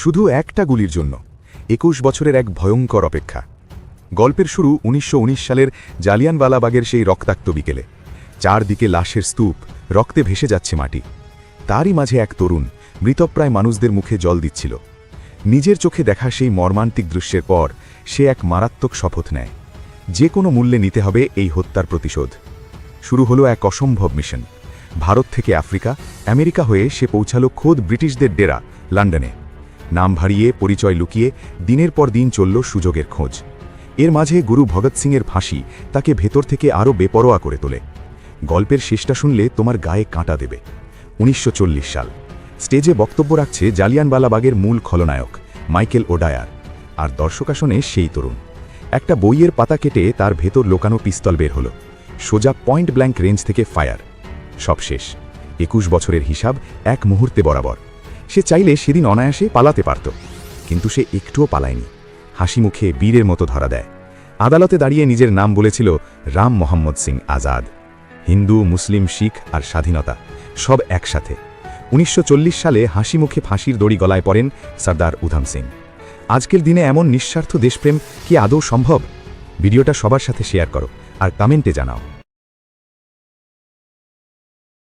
শুধু একটা গুলির জন্য ২১ বছরের এক ভয়ঙ্কর অপেক্ষা। গল্পের শুরু ১৯১৯ সালের জালিয়ানওয়ালাবাগের সেই রক্তাক্ত বিকেলে। চারদিকে লাশের স্তূপ, রক্তে ভেসে যাচ্ছে মাটি। তারই মাঝে এক তরুণ মৃতপ্রায় মানুষদের মুখে জল দিচ্ছিল। নিজের চোখে দেখা সেই মর্মান্তিক দৃশ্যের পর সে এক মারাত্মক শপথ নেয়, যে কোনো মূল্যে নিতে হবে এই হত্যার প্রতিশোধ। শুরু হলো এক অসম্ভব মিশন। ভারত থেকে আফ্রিকা, আমেরিকা হয়ে সে পৌঁছালো খোদ ব্রিটিশদের ডেরা লন্ডনে। নাম ভারিয়ে, পরিচয় লুকিয়ে দিনের পর দিন চলল সুযোগের খোঁজ। এর মাঝে গুরু ভগৎ সিংয়ের ফাঁসি তাকে ভেতর থেকে আরও বেপরোয়া করে তোলে। গল্পের শেষটা শুনলে তোমার গায়ে কাঁটা দেবে। ১৯৪০ সাল। স্টেজে বক্তব্য রাখছে জালিয়ানওয়ালাবাগের মূল খলনায়ক মাইকেল ওডায়ার, আর দর্শকাসনে সেই তরুণ। একটা বইয়ের পাতা কেটে তার ভেতর লোকানো পিস্তল বের হলো। সোজা পয়েন্ট ব্ল্যাঙ্ক রেঞ্জ থেকে ফায়ার। সব শেষ। ২১ বছরের হিসাব এক মুহূর্তে বরাবর। সে চাইলে সেদিন অনায়াসে পালাতে পারত, কিন্তু সে একটুও পালায়নি। হাসি মুখে বীরের মতো ধরা দেয়। আদালতে দাঁড়িয়ে নিজের নাম বলেছিল রাম মোহাম্মদ সিং আজাদ। হিন্দু, মুসলিম, শিখ আর স্বাধীনতা সব একসাথে। ১৯৪০ সালে হাসি মুখে ফাঁসির দড়ি গলায় পড়েন সর্দার উধম সিং। আজকের দিনে এমন নিঃস্বার্থ দেশপ্রেম কি আদৌ সম্ভব? ভিডিওটা সবার সাথে শেয়ার করো আর কমেন্টে জানাও।